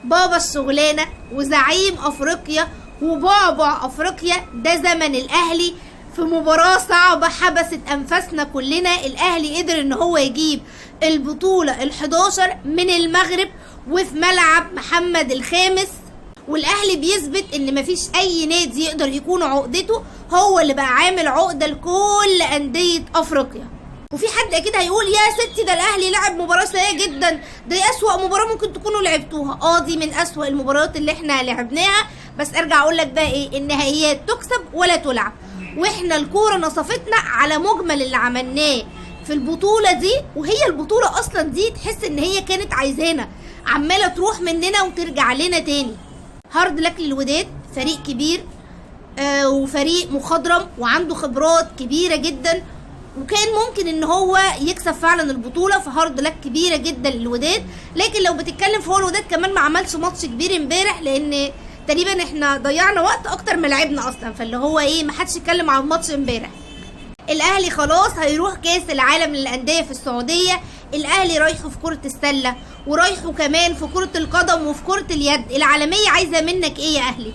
بابا الشغلانه وزعيم افريقيا وبعبع افريقيا، ده زمن الاهلي. في مباراة صعبة حبست انفاسنا كلنا، الاهلي قدر ان هو يجيب البطولة ال11 من المغرب وفي ملعب محمد الخامس، والاهلي بيثبت ان مفيش اي نادي يقدر يكون عقدته، هو اللي بقى عامل عقدة لكل اندية افريقيا. وفي حد اكيد هيقول يا ستي ده الاهلي لعب مباراة سيئة جدا، دي اسوأ مباراة ممكن تكونوا لعبتوها. دي من اسوأ المباريات اللي احنا لعبناها، بس ارجع اقول لك بقى ايه، النهائيات تكسب ولا تلعب، واحنا الكورة نصفتنا على مجمل اللي عملناه في البطولة دي. وهي البطولة اصلا دي تحس ان هي كانت عايزانا، عمالة تروح مننا وترجع لنا تاني. هارد لك للوداد، فريق كبير وفريق مخضرم وعنده خبرات كبيرة جدا، وكان ممكن ان هو يكسب فعلا البطولة، فهارد لك كبيرة جدا للوداد. لكن لو بتتكلم في هو الوداد كمان ما عملش ماتش كبير امبارح، لان تقريبا احنا ضيعنا وقت اكتر ما لعبنا اصلا، فاللي هو ايه ما حدش يتكلم عن الماتش امبارح. الاهلي خلاص هيروح كاس العالم للانديه في السعوديه، الاهلي رايحه في كره السله ورايحه كمان في كره القدم وفي كره اليد. العالميه عايزه منك ايه يا اهلي؟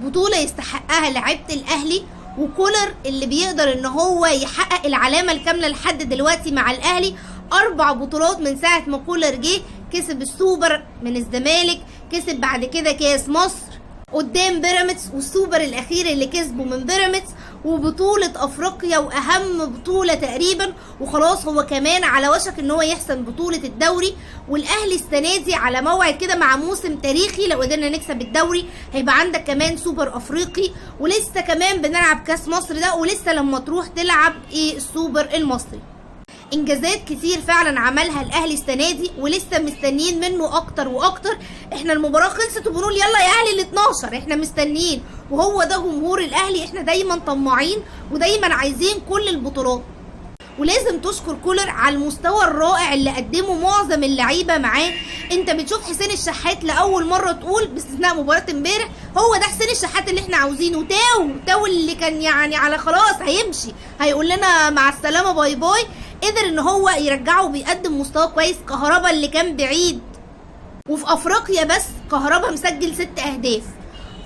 بطوله يستحقها لعيبه الاهلي، وكولر اللي بيقدر ان هو يحقق العلامه الكامله لحد دلوقتي مع الاهلي. 4 بطولات من ساعه ما كولر جه، كسب السوبر من الزمالك، كسب بعد كده كاس مصر قدام بيراميدز، والسوبر الاخير اللي كسبه من بيراميدز، وبطولة افريقيا واهم بطولة تقريبا، وخلاص هو كمان على وشك ان هو يحسم بطولة الدوري. والاهلي السنة دي على موعد كده مع موسم تاريخي، لو قدرنا نكسب الدوري هيبقى عندك كمان سوبر افريقي، ولسه كمان بنلعب كاس مصر ده، ولسه لما تروح تلعب السوبر المصري. انجازات كتير فعلا عملها الاهلي السنه دي، ولسه مستنيين منه اكتر واكتر. احنا المباراه خلصت وبنقول يلا يا اهلي ال12، احنا مستنيين، وهو ده جمهور الاهلي، احنا دايما طماعين ودايما عايزين كل البطولات. ولازم تشكر كولر على المستوى الرائع اللي قدمه معظم اللعيبه معاه. انت بتشوف حسين الشحات لاول مره تقول باستثناء مباراه امبارح هو ده حسين الشحات اللي احنا عاوزينه. تاو اللي كان يعني على خلاص هيمشي هيقول لنا مع السلامه باي باي، قدر ان هو يرجعه وبيقدم مستوى كويس. كهربا اللي كان بعيد، وفي افريقيا بس كهربا مسجل 6 اهداف،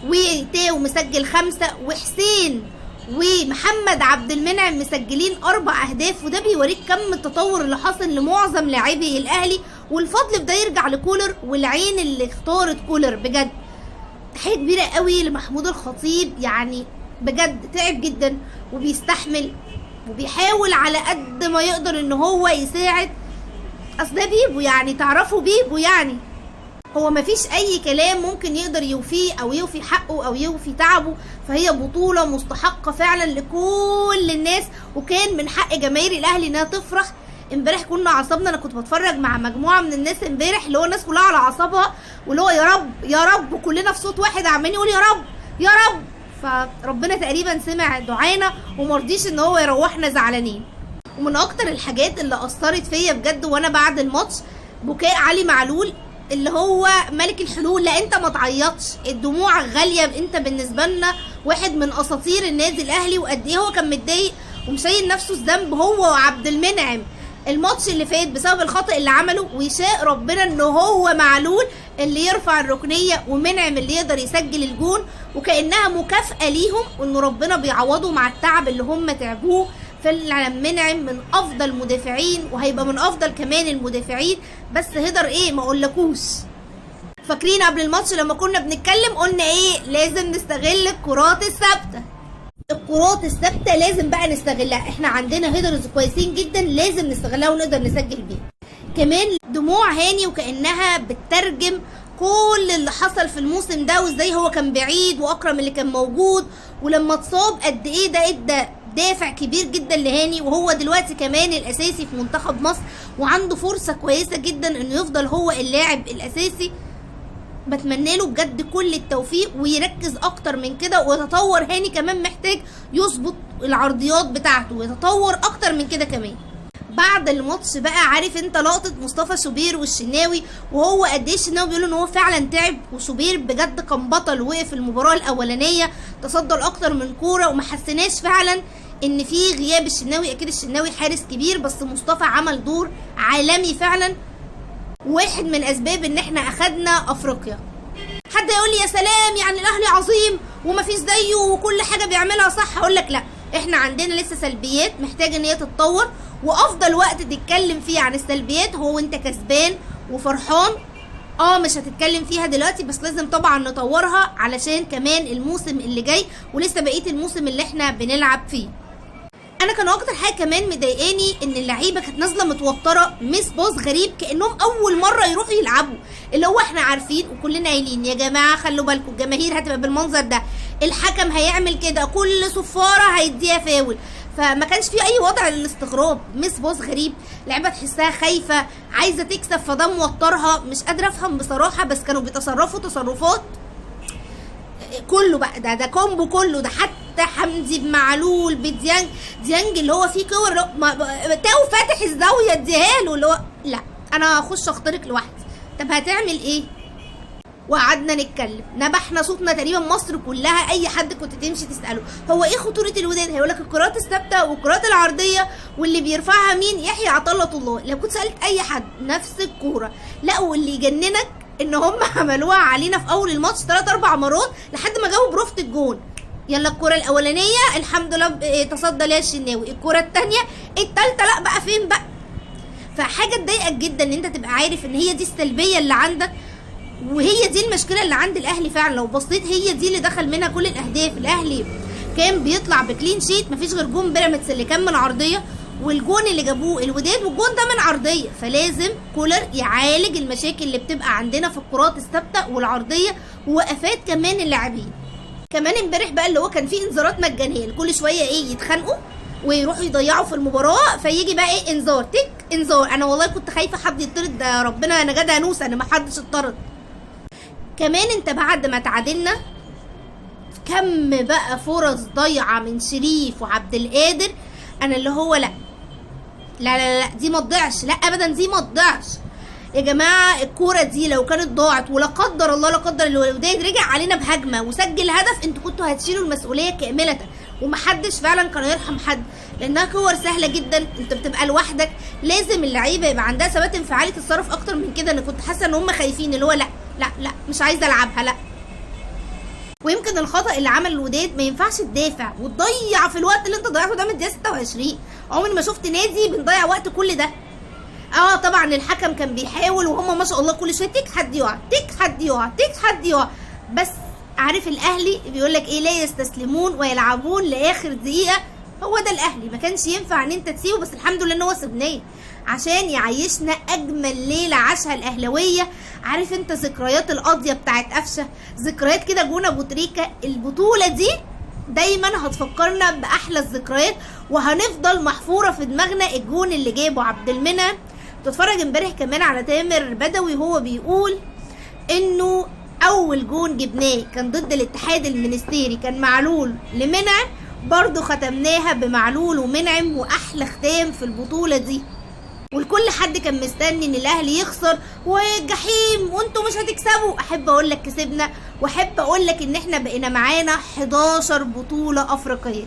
وتاو مسجل 5، وحسين ومحمد عبد المنعم مسجلين 4 اهداف. وده بيوريك كم التطور اللي حصل لمعظم لاعبي الاهلي، والفضل في ده يرجع لكولر والعين اللي اختارت كولر. بجد تحيه كبيره قوي لمحمود الخطيب، يعني بجد تعب جدا وبيستحمل وبيحاول على قد ما يقدر ان هو يساعد. اصل ده بيبو، يعني تعرفوا بيبو، يعني هو مفيش اي كلام ممكن يقدر يوفيه او يوفي حقه او يوفي تعبه. فهي بطولة مستحقة فعلا لكل الناس، وكان من حق جماهير الاهلي انها تفرح. امبارح كنا عصبنا، انا كنت بتفرج مع مجموعة من الناس امبارح اللي هو الناس كلها على اعصابها، واللي هو يا رب يا رب، وكلنا في صوت واحد عمالين يقول يا رب يا رب. فربنا تقريبا سمع دعانا ومرضيش ان هو يروحنا زعلانين. ومن اكتر الحاجات اللي اثرت فيا بجد وانا بعد الماتش بكاء علي معلول اللي هو ملك الحلول. لا انت ما تعيطش، الدموع غاليه، انت بالنسبه لنا واحد من اساطير النادي الاهلي، وقد ايه هو كان متضايق ومشايل نفسه الذنب هو وعبد المنعم الماتش اللي فات بسبب الخطأ اللي عمله. ويشاء ربنا ان هو معلول اللي يرفع الركنيه ومنعم اللي يقدر يسجل الجون، وكأنها مكافأة ليهم وان ربنا بيعوضوا مع التعب اللي هم تعبوه. منعم من افضل مدافعين، وهيبقى من افضل كمان المدافعين، بس هدر ايه ما اقولكوش. فاكرين قبل الماتش لما كنا بنتكلم قلنا ايه؟ لازم نستغل الكرات الثابته. الكرات الثابته لازم بقى نستغلها، احنا عندنا هيدرز كويسين جدا لازم نستغلها ونقدر نسجل بيها. كمان دموع هاني وكأنها بتترجم كل اللي حصل في الموسم ده، وازاي هو كان بعيد واكرم اللي كان موجود، ولما اتصاب قد ايه ده ادى دافع كبير جدا لهاني، وهو دلوقتي كمان الاساسي في منتخب مصر وعنده فرصه كويسه جدا انه يفضل هو اللاعب الاساسي. بتمنى له بجد كل التوفيق ويركز اكتر من كده ويتطور. هاني كمان محتاج يظبط العرضيات بتاعته ويتطور اكتر من كده كمان. بعد الماتش بقى عارف انت لقطه مصطفى شوبير والشناوي، وهو قد ايه الشناوي بيقول ان هو فعلا تعب، وشوبير بجد كان بطل، وقف المباراه الاولانيه تصدر اكتر من كوره وما حسيناش فعلا ان في غياب الشناوي. اكيد الشناوي حارس كبير، بس مصطفى عمل دور عالمي فعلا، واحد من اسباب ان احنا اخدنا افريقيا. حد يقول لي يا سلام يعني الاهلي عظيم ومفيش زيه وكل حاجه بيعملها صح، هقول لك لا، احنا عندنا لسه سلبيات محتاجه ان هي تتطور، وافضل وقت تتكلم فيه عن السلبيات هو وانت كسبان وفرحان. مش هتتكلم فيها دلوقتي، بس لازم طبعا نطورها علشان كمان الموسم اللي جاي ولسه بقيه الموسم اللي احنا بنلعب فيه. انا كان اكتر حاجه كمان مضايقاني ان اللعيبه كانت نازله متوتره، مس باص غريب كانهم اول مره يروحوا يلعبوا، اللي هو احنا عارفين وكلنا قايلين يا جماعه خلوا بالكم الجماهير هتبقى بالمنظر ده، الحكم هيعمل كده، كل صفاره هيديها فاول، فما كانش في اي وضع للاستغراب. مس باص غريب، لعيبه تحسها خايفه عايزه تكسب، فده موترها، مش قادره افهم بصراحه، بس كانوا بيتصرفوا تصرفات كله بقى ده كومبو كله ده، حتى حمدي بمعلول بديانج، ديانج اللي هو فيه كور تاو فاتح الزاويه اديها له، اللي هو لا انا هخش اخترق لوحدي. طب هتعمل ايه؟ وقعدنا نتكلم، نبحنا صوتنا تقريبا مصر كلها، اي حد كنت تمشي تساله هو ايه خطوره الوداد، هيقول لك الكرات الثابته والكرات العرضيه واللي بيرفعها مين؟ يحيى عطله الله. لو كنت سالت اي حد نفس الكوره، لا واللي يجننك ان هم عملوها علينا في اول الماتش 3-4 مرات لحد ما جابوا بروفة الجون. يلا الكرة الاولانيه الحمد لله تصدى ليها الشناوي، الكرة الثانيه، الثالثه لا بقى فين بقى؟ فحاجه تضايقك جدا ان انت تبقى عارف ان هي دي السلبيه اللي عندك، وهي دي المشكله اللي عند الاهلي فعلا. لو بصيت هي دي اللي دخل منها كل الاهداف. الاهلي كان بيطلع بكلين شيت، مفيش غير جون بيراميدز اللي كان من عرضيه، والجون اللي جابوه الوداد والجون ده من عرضيه. فلازم كولر يعالج المشاكل اللي بتبقى عندنا في الكرات الثابته والعرضيه ووقفات كمان اللاعبين. كمان امبارح بقى اللي هو كان فيه انذارات مجانيه، كل شويه يتخانقوا ويروحوا يضيعوا في المباراه، فيجي بقى انذار تك انذار. انا والله كنت خايفه حد يطرد، ده ربنا انا جدع نوسه ان ما حدش اتطرد. كمان انت بعد ما تعادلنا كم بقى فرص ضايعه من شريف وعبد القادر، انا اللي هو لا لا لا لا دي ما تضيعش، لا ابدا دي ما تضيعش يا جماعه. الكوره دي لو كانت ضاعت ولا قدر الله لا قدر الوداد رجع علينا بهجمه وسجل هدف، انتوا كنتوا هتشيلوا المسؤوليه كامله، ومحدش فعلا كان يرحم حد، لانها كور سهله جدا، انت بتبقى لوحدك. لازم اللعيبه يبقى عندها ثبات انفعالي تتصرف اكتر من كده. انا كنت حاسه ان هم خايفين، اللي هو لا لا لا مش عايزه العبها لا. ويمكن الخطا اللي عمل الوداد ما ينفعش تدافع وتضيع في الوقت اللي انت ضيعته ده من الدقيقه 26. عمري ما شفت نادي بنضيع وقت كل ده. طبعا الحكم كان بيحاول، وهم ما شاء الله كل شويه تك حد يقع تك حد يقع تك حد يقع، بس عارف الاهلي بيقول لك ايه؟ لا يستسلمون ويلعبون لاخر دقيقه. هو ده الاهلي، ما كانش ينفع ان انت تسيبه، بس الحمد لله ان هو سبناه عشان يعيشنا اجمل ليله عاشها الاهلاويه. عارف انت ذكريات القاضيه بتاعت قفشه، ذكريات كده جون ابو تريكه، البطوله دي دايما هتفكرنا باحلى الذكريات وهنفضل محفوره في دماغنا. الجون اللي جابه عبد المنعم، تتفرج امبارح كمان على تامر بدوي وهو بيقول انه اول جون جبناه كان ضد الاتحاد المنستيري، كان معلول لمنعم، برضو ختمناها بمعلول ومنعم، واحلى ختام في البطوله دي. والكل حد كان مستني ان الاهلي يخسر والجحيم وانتوا مش هتكسبوا. احب اقول لك كسبنا، واحب اقول لك ان احنا بقينا معانا 11 بطوله افريقيه.